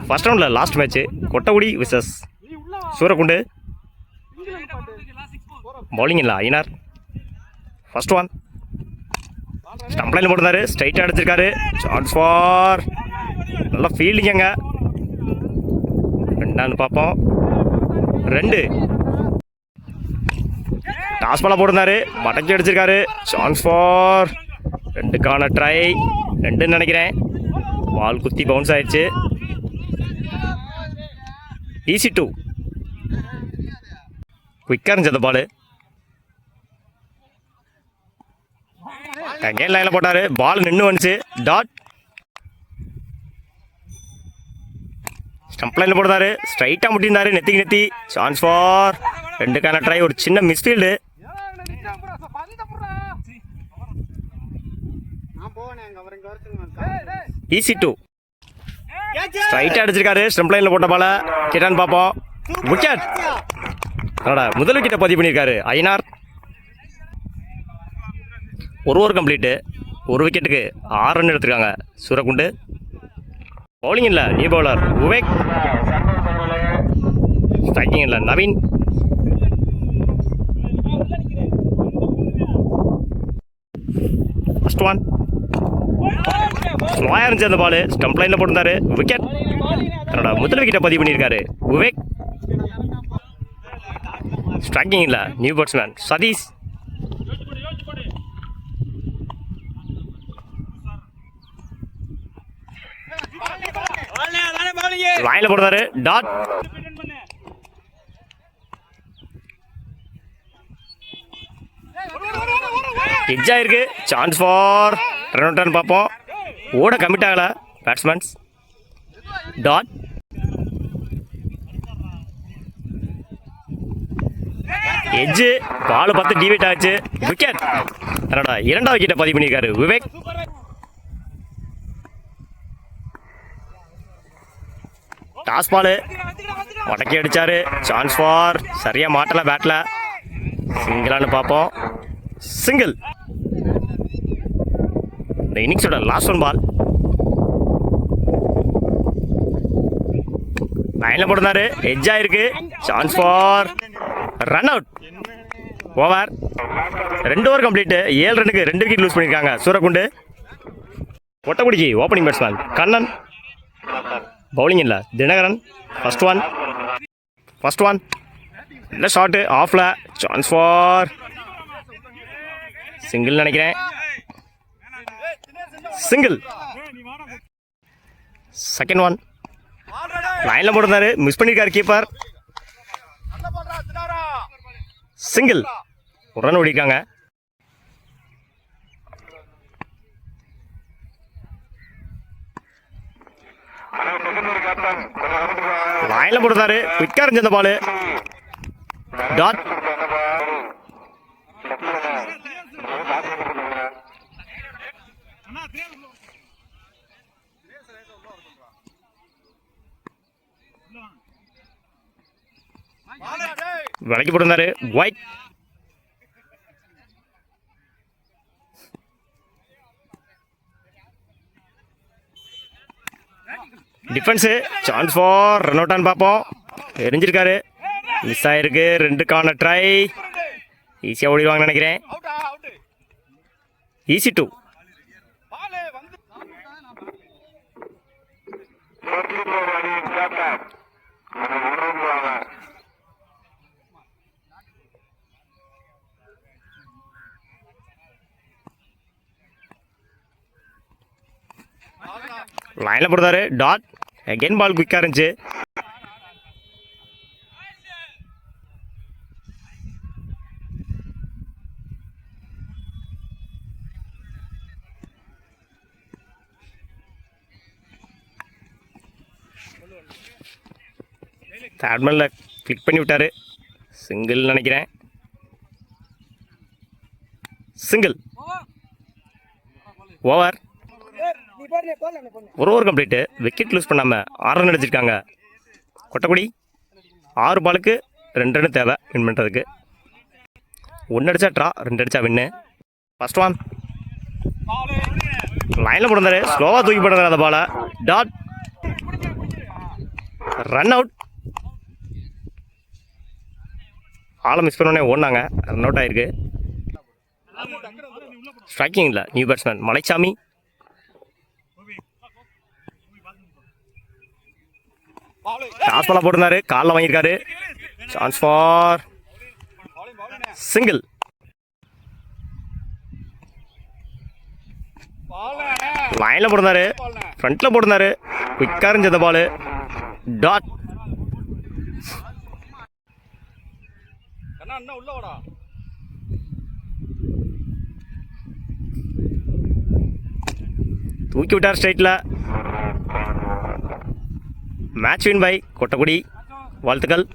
First ரவுண்டில் last match Kottakudi versus Surakkundu. Bowling இல்லை Ayyanar. First one stump line போட்டிருந்தாரு, ஸ்ட்ரைட்டாக அடிச்சிருக்காரு. சான்ஸ் ஃபார் நல்லா ஃபீல்டிங்க. ரெண்டான்னு பார்ப்போம். 2 டாஸ் பாலா போட்டிருந்தாரு, மடக்கி அடிச்சிருக்காரு. சான்ஸ் ஃபார் 2க்கான ட்ரை. 2ன்னு நினைக்கிறேன். பால் குத்தி பவுன்ஸ் ஆயிடுச்சு. ஈஸி 2. குயிக்காக இருந்துச்சு அந்த பால். அகைன் லைனில் போட்டார், பால் நின்று வந்துச்சு. டாட். ஸ்டம்ப் லைனில் போட்டாரு, ஸ்ட்ரைட்டாக முட்டியிருந்தாரு, நெத்தி. சான்ஸ் ஃபார் 2க்கான ட்ரை. ஒரு சின்ன மிஸ்ஃபீல்டு. ஈஸி 2. ஸ்ட்ரைட்டாக அடிச்சிருக்காரு, ஸ்டம்ப் லைனில் போட்ட பால கேட்டான்னு பார்ப்போம். விக்கெட். முதல் விக்கெட்டை பதிவு பண்ணியிருக்காரு ஐயனார். ஒரு ஓவர் கம்ப்ளீட்டு. ஒரு விக்கெட்டுக்கு 6 ரன் எடுத்திருக்காங்க சூரக்குண்டு. பவுலிங் இல்லை நியூ பவுலர் விவேக். ஸ்ட்ரைக்கிங் இல்லை நவீன். ஃபர்ஸ்ட் ஒன் ஸ்லோயாக இருந்துச்சு அந்த பால். ஸ்டம்ப் லைனில் போட்டிருந்தாரு, விக்கெட். தன்னோட முதல் விக்கெட்டை பதிவு பண்ணியிருக்காரு விவேக். ஸ்ட்ரைக்கிங் இல்லை நியூ பேட்ஸ்மேன் சதீஷ். லைனில் போடுறாரு, டாட். எட்ஜ் ஆயிருக்கு. சான்ஸ் ஃபார் ரன் அவுட் பார்ப்போம். ஓட கமிட் ஆகல பேட்ஸ்மேன்ஸ். டாட். எட்ஜு பால் 10 டிவைட் ஆச்சு. விக்கெட். தன்னோட 2வது விக்கெட்டை பதிவு பண்ணியிருக்காரு விவேக். டாஸ் பால் மடக்கி அடிச்சாரு. சான்ஸ் ஃபார் சரியாக மாட்டல பேட்டில். சிங்கிளானு பார்ப்போம். சிங்கிள். இந்த இன்னிங்ஸோட லாஸ்ட் ஒன் பால். லைனில் போட்டிருந்தாரு, எட்ஜ் ஆயிருக்கு. Chance for run out. Over. 2 over complete. 7 ரன்னுக்கு 2 விக்கெட் லூஸ் பண்ணியிருக்காங்க சூரக்குண்டு. கொட்டக்குடிக்கு ஓப்பனிங் பேட்ஸ்மேன் கண்ணன். பவுலிங் இல்லை தினகரன். ஃபர்ஸ்ட் ஒன் இல்லை ஷார்ட்டு ஆஃப்ல. சான்ஸ் ஃபார் சிங்கிள் நினைக்கிறேன். சிங்கிள். செகண்ட் ஒன் லைனில் போட்டிருந்தாரு, மிஸ் பண்ணியிருக்காரு கீப்பர். சிங்கிள். ஒரு ரன் ஓடிருக்காங்க. லைனில் போட்டிருந்தாரு, குயிக்காக இருந்துச்சு அந்த பால். டாட். விலைக்கு போட்டிருந்தாரு, wide. Defence. Chance for run அவுட்டான்னு பார்ப்போம். எரிஞ்சிருக்காரு, மிஸ் ஆகிருக்கு. 2க்கான ட்ரை. ஈஸியாக ஓடிடுவாங்கன்னு நினைக்கிறேன். ஈஸி 2. லைனில் போடுறாரு, டாட். அகைன் பால் குயிக்காக இருந்துச்சு. தேர்ட்மேனில் கிளிக் பண்ணி விட்டார். சிங்கிள் நினைக்கிறேன். சிங்கிள். ஓவர். ஒரு ஓவர் கம்ப்ளீட்டு. விக்கெட் லூஸ் பண்ணாமல் 6 ரன் அடிச்சிருக்காங்க கொட்டக்குடி. 6 பாலுக்கு 2 ரன் தேவை வின் பண்ணுறதுக்கு. 1 அடித்தா ட்ரா, 2 அடித்தா வின்னு. ஃபர்ஸ்ட் ஒன் லைனில் போடுறாரு, ஸ்லோவாக தூக்கி போடுறாரு அந்த பாலை. டாட். Run out. ஆளை மிஸ் பண்ணோடனே ஓடினாங்க, ரன் அவுட் ஆயிருக்கு. ஸ்ட்ரைக்கிங் இல்லை, new batsman Malaichamy. Toss Bala போட்டிருந்தாரு, காலில் வாங்கியிருக்காரு. Chance for single. லைனில் போட்டிருந்தாரு, ஃப்ரண்ட்டில் போட்டிருந்தாரு, குயிக்காக இருந்துச்சு பால். டாட். தூக்கி விட்டார் ஸ்ட்ரைட்டில். Match win by Kottakudi. வாழ்த்துக்கள்.